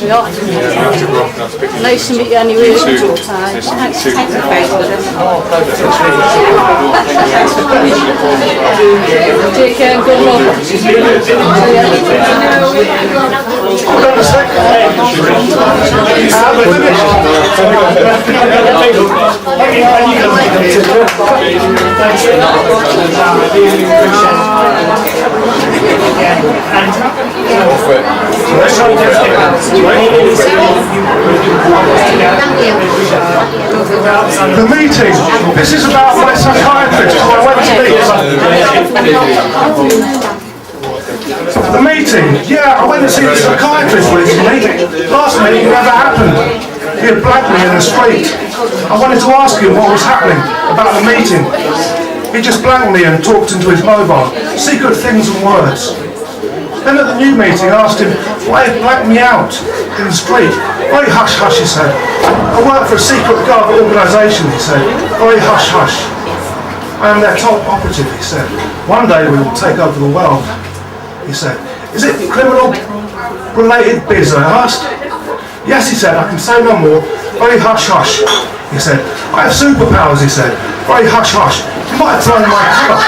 we are. Nice to meet you anyway. Thanks. Take care and good luck. The meeting. This is about my psychiatrist who I went to meet. The meeting. Yeah, I went to see the psychiatrist recently. Last meeting never happened. He had blacked me in the street. I wanted to ask him what was happening about the meeting. He just blanked me and talked into his mobile. Secret things and words. Then at the new meeting I asked him why he blanked me out in the street. Very hush hush, he said. I work for a secret government organisation, he said. Very hush hush. I am their top operative, he said. One day we will take over the world, he said. Is it criminal related biz, I asked. Yes, he said, I can say no more. Very hush hush, he said. I have superpowers, he said. Very hush hush. You might have thrown my colour.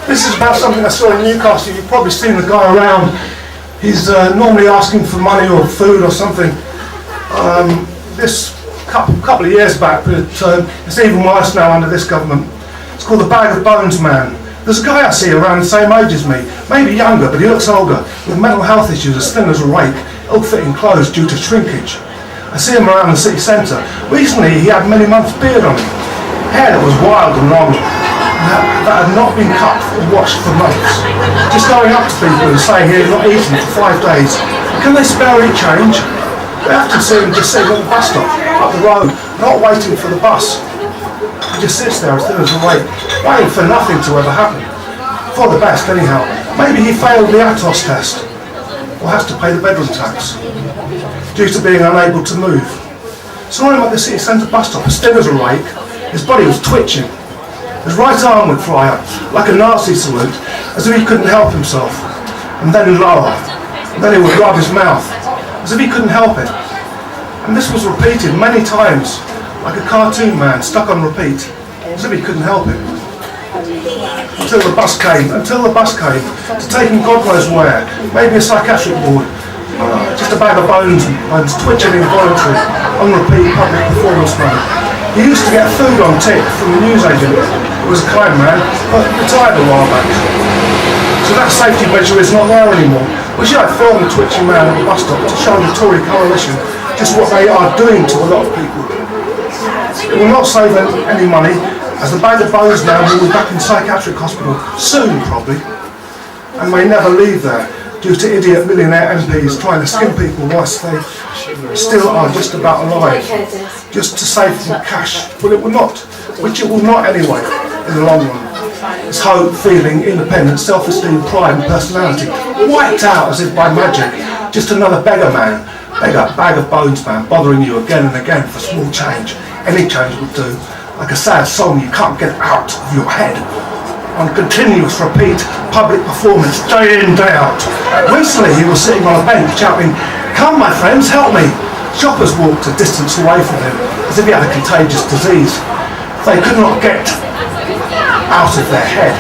This is about something I saw in Newcastle. You've probably seen the guy around. He's normally asking for money or food or something. This couple of years back, but it's even worse now under this government. It's called the Bag of Bones Man. There's a guy I see around the same age as me, maybe younger, but he looks older, with mental health issues as thin as a rake, ill-fitting clothes due to shrinkage. I see him around the city centre. Recently he had many months beard on him, hair that was wild and long, that had not been cut or washed for months. Just going up to people and saying he had not eaten for 5 days. Can they spare any change? I often see him just sitting at the bus stop, up the road, not waiting for the bus. He just sits there as thin as a rake, waiting for nothing to ever happen. For the best, anyhow. Maybe he failed the Atos test, or has to pay the bedroom tax, due to being unable to move. Saw him at the city centre bus stop, as thin as a rake. His body was twitching. His right arm would fly up, like a Nazi salute, as if he couldn't help himself, and then lower. And then he would rub his mouth, as if he couldn't help it. And this was repeated many times, like a cartoon man stuck on repeat, as if he couldn't help it. Until the bus came, to take him God knows where, maybe a psychiatric ward, just a bag of bones and twitching involuntary, on repeat public performance mode. He used to get food on tip from the newsagent. He was a kind man, but retired a while back. So that safety measure is not there anymore. We should have filmed the twitching man at the bus stop to show the Tory coalition just what they are doing to a lot of people. It will not save any money, as the Bag of Bones man will be back in psychiatric hospital soon, probably, and may never leave there due to idiot millionaire MPs trying to skin people whilst they still are just about alive, just to save them cash. But it will not, which it will not anyway, in the long run. It's hope, feeling, independence, self-esteem, pride and personality, wiped out as if by magic. Just another beggar man, bag of bones man, bothering you again and again for small change. Any change would do, like a sad song you can't get out of your head. On continuous repeat, public performance, day in, day out. Recently he was sitting on a bench shouting, "Come my friends, help me." Shoppers walked a distance away from him, as if he had a contagious disease. They could not get out of their head.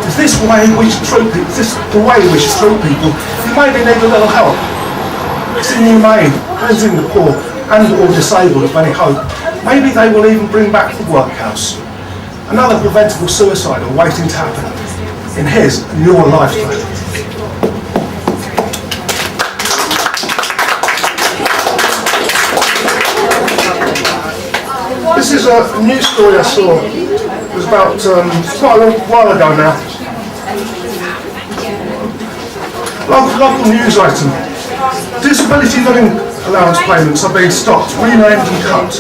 Is this the way we should treat people? Is this the way we should treat people? You maybe need a little help. It's inhumane, cleansing the poor and or disabled of any hope. Maybe they will even bring back the workhouse. Another preventable suicide are waiting to happen in his and your lifetime. This is a news story I saw. It was about quite a while ago now. Local news item. Disability living allowance payments are being stopped, renamed and cut.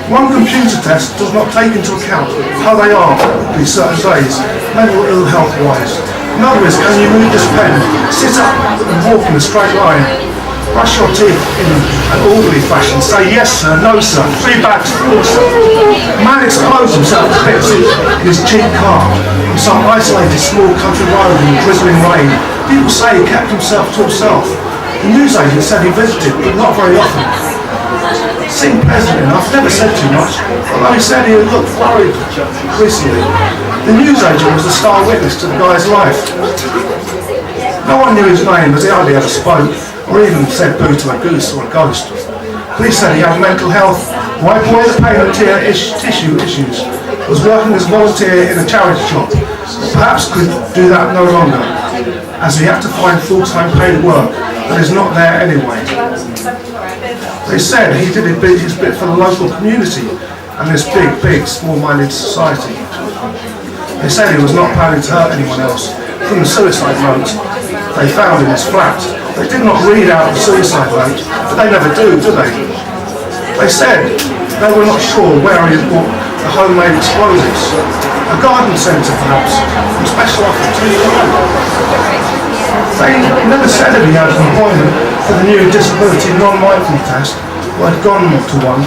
One computer test does not take into account how they are these certain days, mental ill health wise. Another is, can you move this pen, sit up and walk in a straight line, brush your teeth in an orderly fashion, say yes sir, no sir, 3 bags, 4 sir. A man explodes himself to bits in his cheap car, on some isolated small country road in drizzling rain. People say he kept himself to himself. The newsagent said he visited, but not very often. Seemed pleasant enough, never said too much, although he said he had looked worried recently. The newsagent was the star witness to the guy's life. No one knew his name, as he hardly ever spoke, or even said boo to a goose or a ghost. Police said he had mental health, wiped away the pain of Thier tissue issues, was working as a volunteer in a charity shop, but perhaps could do that no longer, as he had to find full-time paid work that is not there anyway. They said he did his bit for the local community and this big, small-minded society. They said he was not planning to hurt anyone else. From the suicide note they found in his flat, they did not read out the suicide note, but they never do they? They said they were not sure where he had bought the homemade explosives. A garden centre, perhaps, from special opportunity. They never said if he had employment for the new disability non-mindful test, or had gone to one,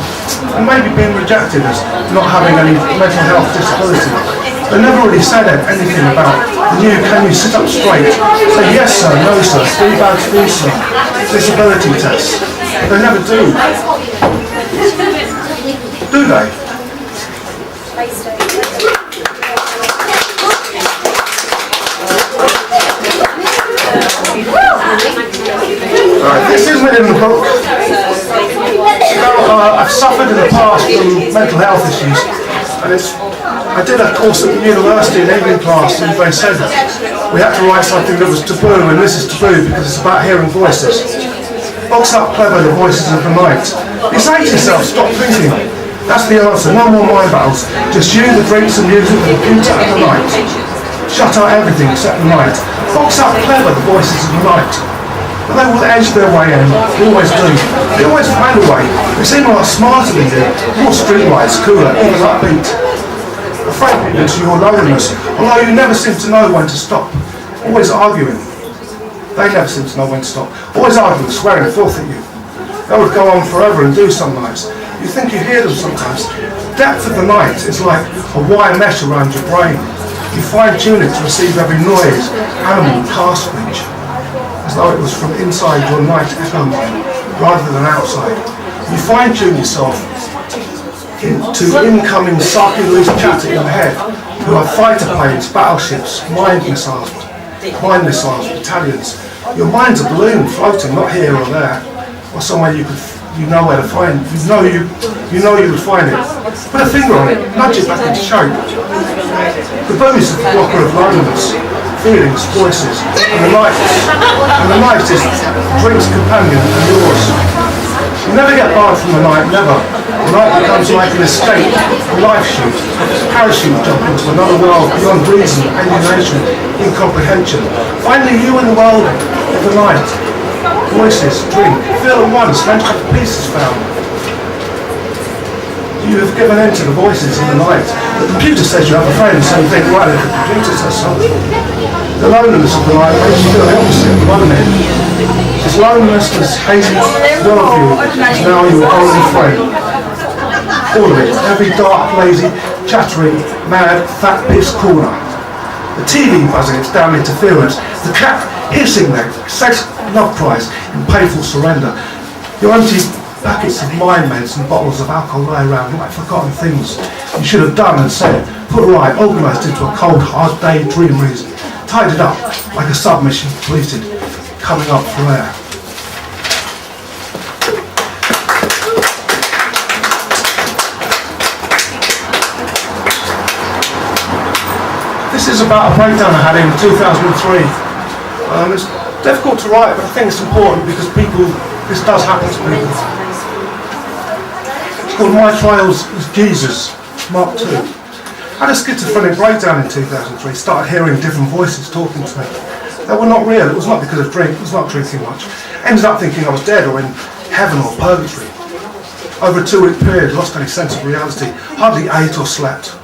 and maybe been rejected as not having any mental health disability. They never really said anything about the new can you sit up straight, say yes sir, no sir, 3 bags for sir, disability test. They never do. Do they? Right, this isn't in the book. I've suffered in the past from mental health issues, and I did a course at the university in evening class, and they said we had to write something that was taboo, and this is taboo because it's about hearing voices. Box up clever, the voices of the night. You say to yourself, stop thinking. That's the answer, no more mind battles. Just you, the drinks and music, the computer and the night. Shut out everything except the night. Box up clever, the voices of the night. But they will edge their way in, they always do. They always find a way. They seem a lot smarter than you, more streetwise, cooler, even upbeat. Afraid into your loneliness, although you never seem to know when to stop. Always arguing. They never seem to know when to stop. Always arguing, swearing filth at you. They would go on forever and do some nights. You think you hear them sometimes. The depth of the night is like a wire mesh around your brain. You fine-tune it to receive every noise, animal, car screech, as though it was from inside your night echo mind, rather than outside. You fine-tune yourself to incoming sarky loose chatter in the head, who are fighter planes, battleships, mine missiles, battalions. Your mind's a balloon floating, not here or there, or somewhere you know where to find. You know you would find it. Put a finger on it, nudge it back into shape. The booze is the blocker of loneliness, feelings, voices, and the night is drink's companion and yours. You never get barred from the night, never. The night becomes like an escape, a life shoot, parachute jump into another world beyond reason, alienation, incomprehension. Finally you in the world of the night. Voices, drink, feel at once, then have pieces found. You have given in to the voices in the night. The computer says you have a friend, so you think, right, the computer says something. The loneliness of the night makes you feel the opposite of lonely. This loneliness, this hazy worldview is now your only friend. All of it, every dark, lazy, chattering, mad, fat-pissed corner. The TV buzzing its damn interference, the cat hissing their sex love cries in painful surrender. Your empty packets of mind meds and bottles of alcohol lie around like forgotten things you should have done and said, put right, organised into a cold, hard day dream reason, tied it up like a submission depleted, coming up for air. This is about a breakdown I had in 2003. It's difficult to write, but I think it's important because this does happen to people. It's called My Trials as Jesus, Mark 2. I had a schizophrenic breakdown in 2003, started hearing different voices talking to me. They were not real, it was not because of drink, it was not drinking much. Ended up thinking I was dead or in heaven or purgatory. Over a 2-week period, lost any sense of reality, hardly ate or slept.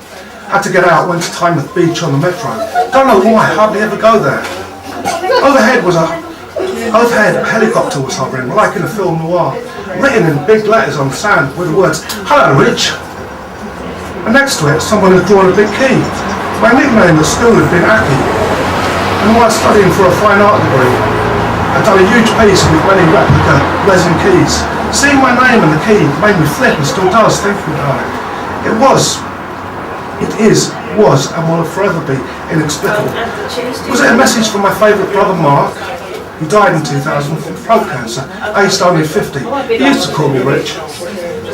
Had to get out, went to Tynemouth Beach on the metro. Don't know why, hardly ever go there. Overhead a helicopter was hovering, like in a film noir, written in big letters on sand with the words, "Hello, Rich." And next to it, someone had drawn a big key. My nickname at school had been Aki, and while studying for a fine art degree, I'd done a huge piece with many replica resin keys. Seeing my name and the key made me flip and still does thinking about it. It is, and will forever be inexplicable. Was it a message from my favourite brother Mark, who died in 2000 from throat cancer, aged only 50? He used to call me Rich.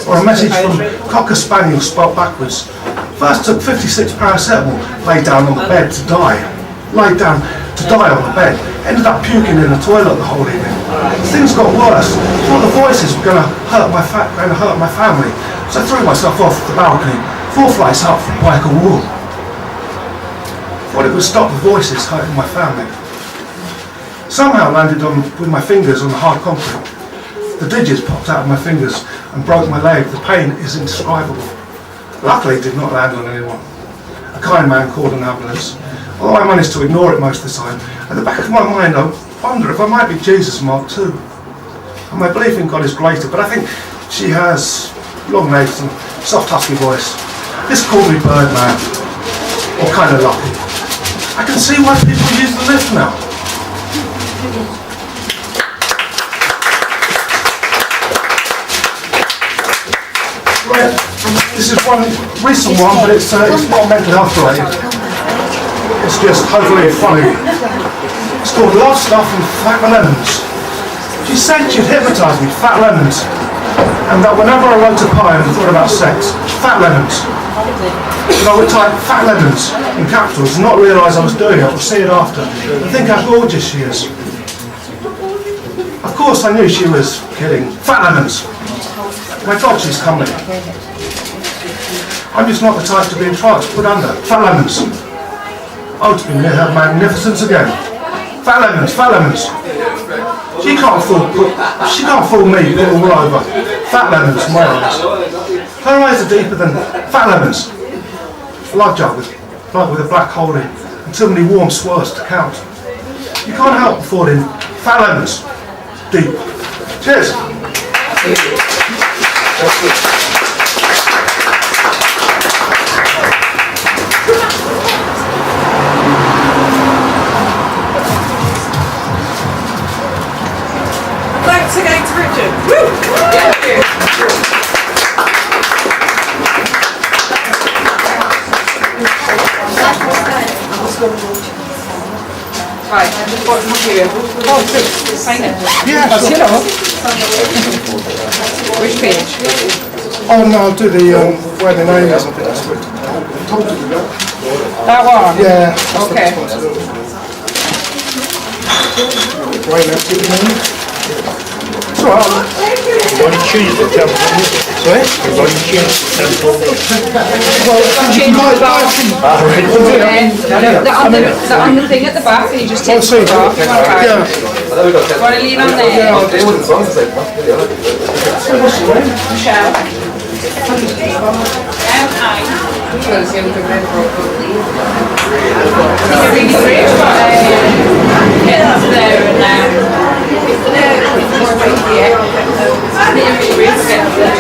Or a message from Cocker Spaniel spelt backwards. First took 56 paracetamol, lay down on the bed to die. Lay down to die on the bed. Ended up puking in the toilet the whole evening. Things got worse. Thought the voices were going to hurt my family. So I threw myself off the balcony, 4 flights up from like a wall. Thought it would stop the voices hurting my family. Somehow landed with my fingers on the hard concrete. The digits popped out of my fingers and broke my leg. The pain is indescribable. Luckily it did not land on anyone. A kind man called an ambulance. Although I managed to ignore it most of the time, at the back of my mind I wonder if I might be Jesus Mark II. And my belief in God is greater, but I think she has long legs and soft husky voice. Just call me Birdman, or kind of lucky. I can see why people use the lift now. Right, this is one recent one, but it's not mental health related. It's just hopefully funny. It's called Love Stuff and Fat Lemons. She said she'd hypnotise me, fat lemons, and that whenever I wrote a poem and thought about sex, fat lemons. And I would type fat lemons in capitals and not realise I was doing it, or see it after, and think how gorgeous she is. Of course I knew she was kidding. Fat lemons. My God, she's comely. I'm just not the type to be entranced, put under. Fat lemons. Oh, to be near her magnificence again. Fat lemons, fat lemons. She can't fool me, put all over. Fat lemons, my eyes. Her eyes are deeper than fat lemons. A love jug with a black hole in, and too many warm swirls to count. You can't help but fall in fat lemons. Deep. Cheers. Thanks again to Richard. Woo! Thank you. Right, what did you do? Oh, good. Sign it. Yeah, sure. Which page? Oh no, I'll do the where the name is. I think that's good. That one? Yeah. Okay. Right next to the name. It's all right. Why choose the temple? Sorry? Why choose the temple? Change the bar. The on the thing at the back, and you just take it off. Yeah. Want to lean on there? Michelle. M.I. Because you're looking very broken. You're really great, but it's there and here. I think you're really great to get there.